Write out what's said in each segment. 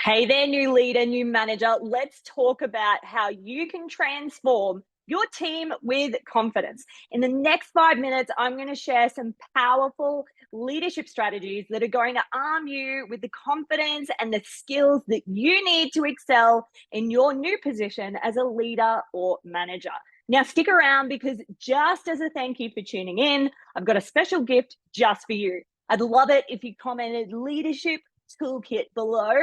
Hey there, new leader, new manager. Let's talk about how you can transform your team with confidence. In the next 5 minutes, I'm going to share some powerful leadership strategies that are going to arm you with the confidence and the skills that you need to excel in your new position as a leader or manager. Now, stick around because just as a thank you for tuning in, I've got a special gift just for you. I'd love it if you commented leadership toolkit below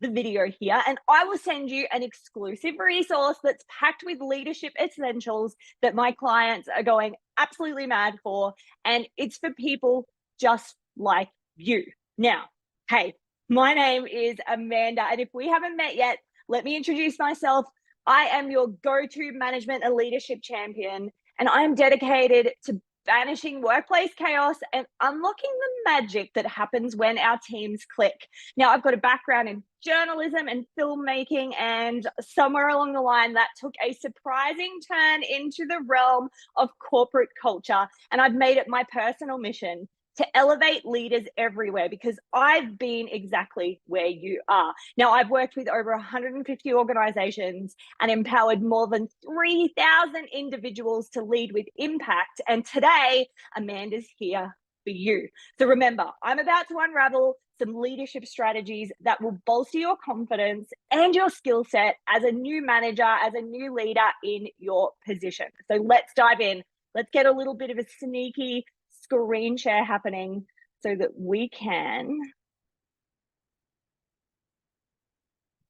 the video here, and I will send you an exclusive resource that's packed with leadership essentials that my clients are going absolutely mad for, and it's for people just like you. Now, hey, my name is Amanda, and if we haven't met yet, let me introduce myself. I am your go-to management and leadership champion, and I am dedicated to banishing workplace chaos and unlocking the magic that happens when our teams click. Now, I've got a background in journalism and filmmaking, and somewhere along the line that took a surprising turn into the realm of corporate culture. And I've made it my personal mission to elevate leaders everywhere because I've been exactly where you are. Now, I've worked with over 150 organizations and empowered more than 3,000 individuals to lead with impact. And today, Amanda's here for you. So remember, I'm about to unravel some leadership strategies that will bolster your confidence and your skill set as a new manager, as a new leader in your position. So let's dive in. Let's get a little bit of a sneaky screen share happening so that we can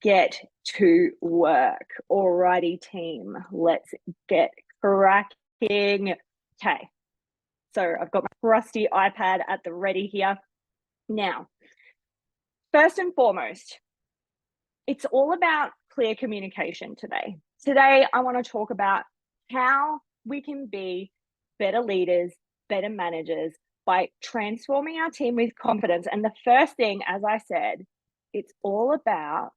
get to work. Alrighty, team, let's get cracking. Okay, so I've got my rusty iPad at the ready here. Now, first and foremost, it's all about clear communication today. Today, I want to talk about how we can be better leaders, better managers by transforming our team with confidence. And the first thing, as I said, it's all about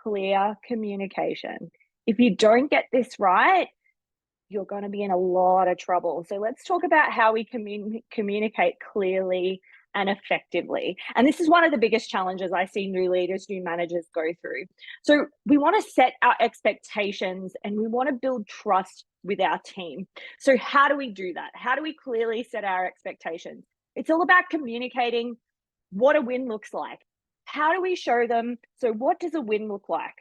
clear communication. If you don't get this right, you're going to be in a lot of trouble. So let's talk about how we communicate clearly and effectively. And this is one of the biggest challenges I see new leaders, new managers go through. So we want to set our expectations and we want to build trust with our team. So how do we do that? How do we clearly set our expectations? It's all about communicating what a win looks like. How do we show them? So what does a win look like?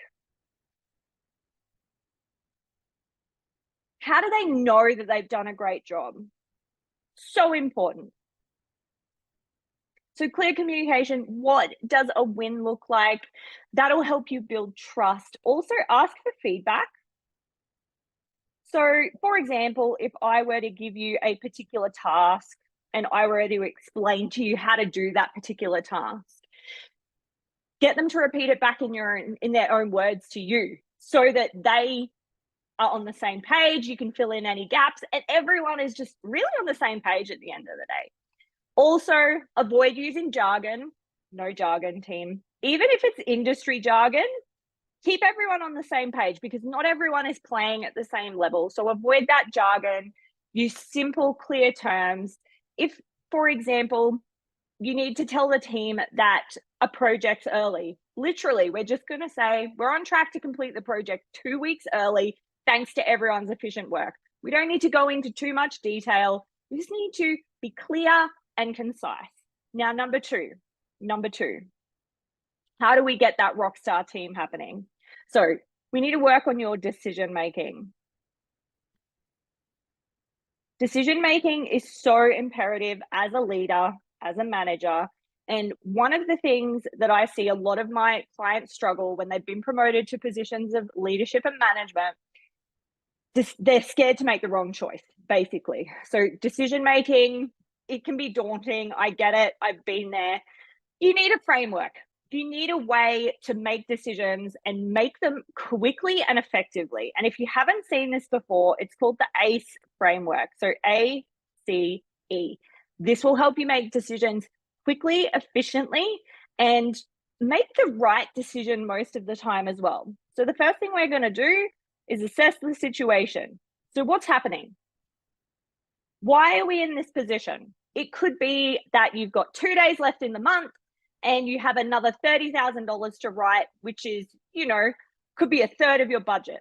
How do they know that they've done a great job? So important. So clear communication, what does a win look like? That'll help you build trust. Also ask for feedback. So for example, if I were to give you a particular task and I were to explain to you how to do that particular task, get them to repeat it back in their own words to you so that they are on the same page. You can fill in any gaps and everyone is just really on the same page at the end of the day. Also, avoid using jargon. No jargon, team. Even if it's industry jargon, keep everyone on the same page because not everyone is playing at the same level. So avoid that jargon. Use simple, clear terms. If, for example, you need to tell the team that a project's early, literally, we're just going to say we're on track to complete the project 2 weeks early, thanks to everyone's efficient work. We don't need to go into too much detail. We just need to be clear and concise. Now, number two, how do we get that rock star team happening? So we need to work on your decision making. Decision making is so imperative as a leader, as a manager. And one of the things that I see a lot of my clients struggle when they've been promoted to positions of leadership and management, they're scared to make the wrong choice, basically. So decision making, it can be daunting. I get it. I've been there. You need a framework. You need a way to make decisions and make them quickly and effectively. And if you haven't seen this before, it's called the ACE framework. So ACE. This will help you make decisions quickly, efficiently, and make the right decision most of the time as well. So the first thing we're going to do is assess the situation. So what's happening? Why are we in this position? It could be that you've got 2 days left in the month and you have another $30,000 to write, which is, could be a third of your budget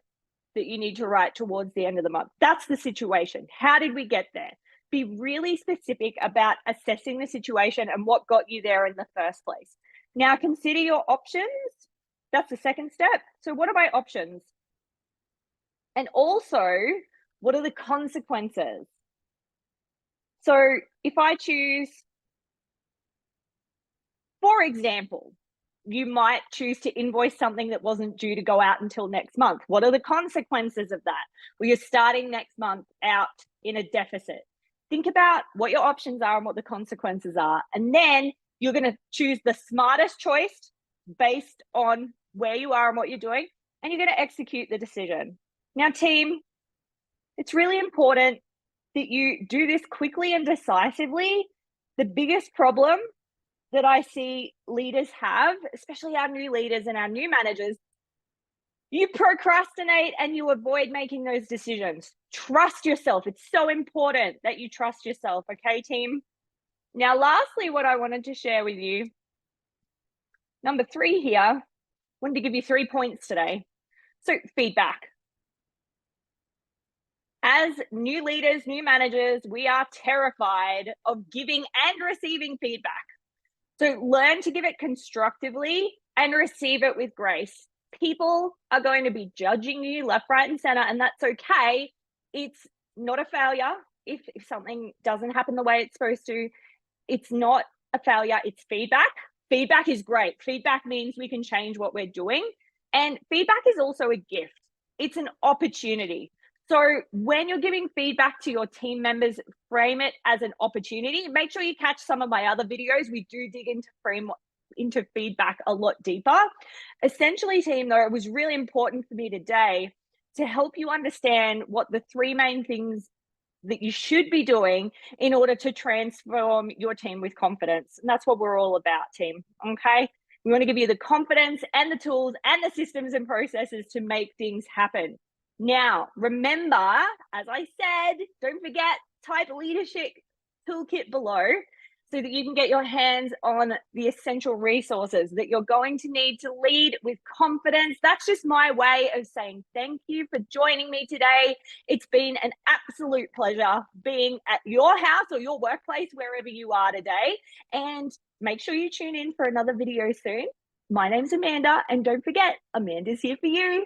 that you need to write towards the end of the month. That's the situation. How did we get there? Be really specific about assessing the situation and what got you there in the first place. Now, consider your options. That's the second step. So, what are my options? And also, what are the consequences? So, if I choose, for example, you might choose to invoice something that wasn't due to go out until next month. What are the consequences of that? Well, you're starting next month out in a deficit. Think about what your options are and what the consequences are. And then you're going to choose the smartest choice based on where you are and what you're doing. And you're going to execute the decision. Now, team, it's really important that you do this quickly and decisively. The biggest problem that I see leaders have, especially our new leaders and our new managers, you procrastinate and you avoid making those decisions. Trust yourself. It's so important that you trust yourself, okay, team? Now, lastly, what I wanted to share with you, number 3 here, wanted to give you 3 points today. So, feedback. As new leaders, new managers, we are terrified of giving and receiving feedback. So learn to give it constructively and receive it with grace. People are going to be judging you left, right, and center, and that's okay. It's not a failure if something doesn't happen the way it's supposed to. It's not a failure, it's feedback. Feedback is great. Feedback means we can change what we're doing. And feedback is also a gift. It's an opportunity. So when you're giving feedback to your team members, frame it as an opportunity. Make sure you catch some of my other videos. We do dig into feedback a lot deeper. Essentially, team, though, it was really important for me today to help you understand what the 3 main things that you should be doing in order to transform your team with confidence. And that's what we're all about, team. Okay. We want to give you the confidence and the tools and the systems and processes to make things happen. Now, remember, as I said, don't forget, type leadership toolkit below so that you can get your hands on the essential resources that you're going to need to lead with confidence. That's just my way of saying thank you for joining me today. It's been an absolute pleasure being at your house or your workplace, wherever you are today. And make sure you tune in for another video soon. My name's Amanda, and don't forget, Amanda's here for you.